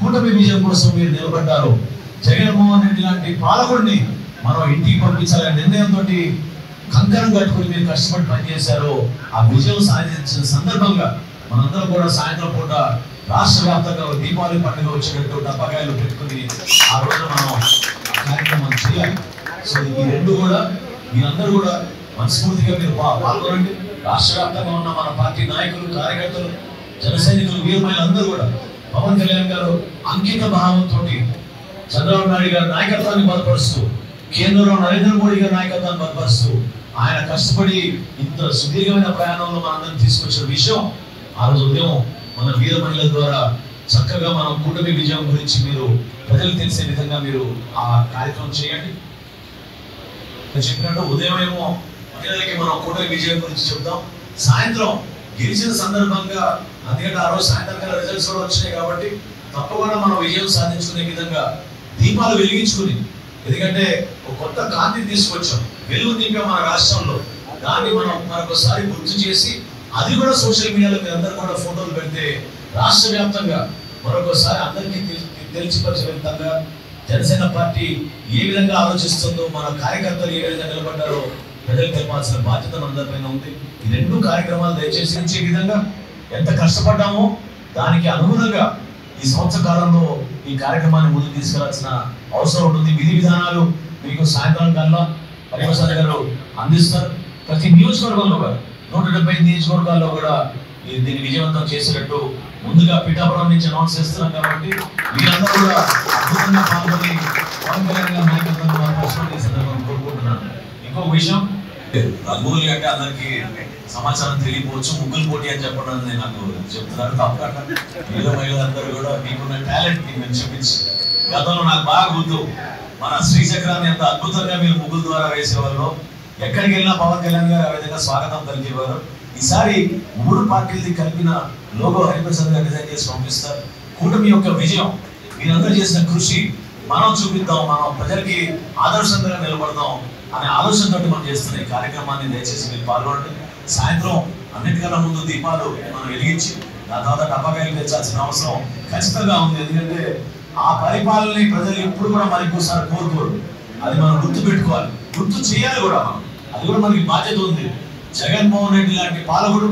కూటమి విజయం కోసం మీరు నిలబడ్డారు. జగన్మోహన్ రెడ్డి లాంటి పాలకుడిని మనం ఇంటికి పంపించాలనే నిర్ణయంతో కంకణం కట్టుకుని మీరు కష్టపడి పనిచేశారు. ఆ విజయం సాధించిన సందర్భంగా మనందరం కూడా సాయంత్రం పూట రాష్ట్ర వ్యాప్తంగా దీపావళి పండుగ వచ్చినట్టు టపాకాయలు పెట్టుకుని ఆ రోజు మనం కార్యక్రమం చేయాలి. సో ఈ రెండు కూడా మీరందరూ కూడా మనస్ఫూర్తిగా మీరు పాల్గొనండి. రాష్ట్ర వ్యాప్తంగా ఉన్న మన పార్టీ నాయకులు, కార్యకర్తలు, జన సైనికులు, వీరమహిళలందరూ కూడా పవన్ కళ్యాణ్ గారు అంకిత భావంతో చంద్రబాబు నాయుడు గారి నాయకత్వాన్ని బలపరుస్తూ, కేంద్రంలో నరేంద్ర మోడీ గారి నాయకత్వాన్ని బలపరుస్తూ ఆయన కష్టపడి ఇంత సుదీర్ఘమైన ప్రయాణంలో మనందరం తీసుకొచ్చిన విషయం ఆ రోజు ఉదయం మన వీర మహిళల ద్వారా చక్కగా మనం కూటమి విజయం గురించి మీరు ప్రజలకు తెలిసే విధంగా మీరు ఆ కార్యక్రమం చేయండి. చెప్పినట్టు ఉదయం ఏమో మహిళలకి మనం కూటమి విజయం గురించి చెప్తాం. సాయంత్రం గెలిచిన సందర్భంగా అందుకంటే ఆ రోజు సాయంత్రం రిజల్ట్స్ కూడా వచ్చినాయి కాబట్టి తప్పకుండా మనం విజయం సాధించుకునే విధంగా దీపాలు వెలిగించుకుని, ఎందుకంటే ఒక కొత్త కాంతిని తీసుకొచ్చాం, వెలుగు దీపం మన రాష్ట్రంలో, దాన్ని మనం మరొకసారి గుర్తు చేసి అది కూడా సోషల్ మీడియాలో మీరు అందరూ కూడా ఫోటోలు పెడితే రాష్ట్ర వ్యాప్తంగా మరొకసారి అందరికీ తెలిసిపరిచే విధంగా జనసేన పార్టీ ఏ విధంగా ఆలోచిస్తుందో, మన కార్యకర్తలు ఏ విధంగా నిలబడ్డారో ప్రజలకు తెలపాల్సిన బాధ్యత మనందరిపైన ఉంది. ఈ రెండు కార్యక్రమాలు దయచేసి ఇచ్చే విధంగా ఎంత కష్టపడ్డామో దానికి అనుగుణంగా ఈ సంవత్సర కాలంలో ఈ కార్యక్రమాన్ని ముందుకు తీసుకెళ్లాల్సిన అవసరం ఉంటుంది. విధి విధానాలు మీకు సాయంత్రం కల్లా హరిప్రసాద్ గారు అందిస్తారు. ప్రతి నియోజకవర్గంలో 170 నియోజకవర్గాల్లో కూడా దీన్ని విజయవంతం చేసేటట్టు ముందుగా పిఠాపురం నుంచి అనౌన్స్ చేస్తున్నాం కాబట్టి మీరందరూ కూడా అద్భుతంగా పాల్గొని పవన్ కళ్యాణ్ గారి నాయకత్వాన్ని కోరుకుంటున్నాను. ఇంకొక విషయం, రంగోలి అంటే అందరికీ సమాచారం తెలియకపోవచ్చు, ముగ్గులు పోటీ అని చెప్పడం నేను నాకు చెప్తున్నాను. తప్పకుండా వీర మహిళలందరూ కూడా మీకున్న టాలెంట్ నేను చూపించి, గతంలో నాకు బాగా గుర్తు మన శ్రీచక్రాన్ని ఎంత అద్భుతంగా మీరు ముగ్గుల ద్వారా వేసేవాళ్ళు, ఎక్కడికి వెళ్ళినా పవన్ కళ్యాణ్ గారు ఆ విధంగా స్వాగతం పలికేవారు. ఈసారి 3 పార్టీలది కలిపిన లోగో హరిప్రసాద్ గారు డిజైన్ చేసి పంపిస్తారు. కూటమి యొక్క విజయం, మీరందరూ చేసిన కృషి మనం చూపిద్దాం, మనం ప్రజలకి ఆదర్శంగా నిలబడదాం అనే ఆలోచనతో మనం చేస్తున్న ఈ కార్యక్రమాన్ని దయచేసి మీరు పాల్గొనండి. సాయంత్రం అన్నిటికన్నా ముందు దీపాలు మనం వెలిగించి దాని తర్వాత టపాకాయలు తెచ్చాల్సిన అవసరం ఖచ్చితంగా ఉంది. ఎందుకంటే ఆ పరిపాలనని ప్రజలు ఎప్పుడు కూడా మరి ఇంకోసారి కోరుకోరు. అది మనం గుర్తు పెట్టుకోవాలి, గుర్తు చేయాలి కూడా. మనం అది కూడా మనకి బాధ్యత ఉంది. జగన్మోహన్ రెడ్డి లాంటి పాలకుడు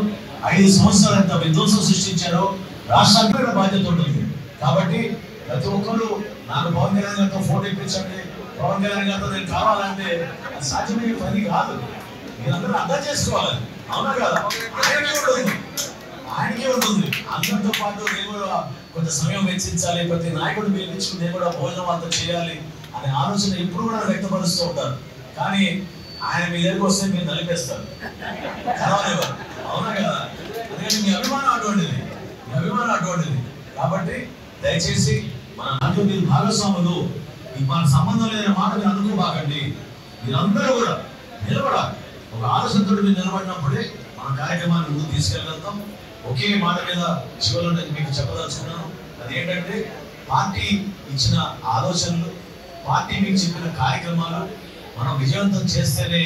5 సంవత్సరాలు ఎంత విధ్వంసం సృష్టించారో రాష్ట్రానికి కూడా బాధ్యత ఉంటుంది. కాబట్టి ప్రతి ఒక్కరు నాకు పవన్ కళ్యాణ్ గారితో ఫోటో ఇప్పించండి, పవన్ కళ్యాణ్ గారితో నేను కావాలంటే అది సాధ్యమయ్యే పని కాదు. మీరందరూ అర్థం చేసుకోవాలి, అవునా కదా? ఆయనకే ఉంటుంది. అందరితో పాటు నేను కూడా కొంత సమయం వెచ్చించాలి, ప్రతి నాయకుడు పిలిపించుకుని నేను కూడా భోజనం అంతా చేయాలి అనే ఆలోచన ఎప్పుడు కూడా వ్యక్తపరుస్తూ ఉంటారు. కానీ ఆయన మీ దగ్గరికి వస్తే మీరు నలిపేస్తారు, కలవలేవారు, అవునా కదా? అందుకని మీ అభిమానం అటువంటిది, మీ అభిమానం అటువంటిది. కాబట్టి దయచేసి మన నాతో మీరు భాగస్వాములు, మన సంబంధం లేని మాట మీరు అనుకోబాకండి. మీరందరూ కూడా నిలబడాలి. ఒక ఆలోచనతో మీరు నిలబడినప్పుడే మన కార్యక్రమాన్ని ముందుకు తీసుకెళ్ళగలుగుతాం. ఒకే మాట మీద చివరిలో నేను మీకు చెప్పదలుచుకున్నాను. అదేంటంటే పార్టీ ఇచ్చిన ఆలోచనలు, పార్టీ మీకు చెప్పిన కార్యక్రమాలు మనం విజయవంతం చేస్తేనే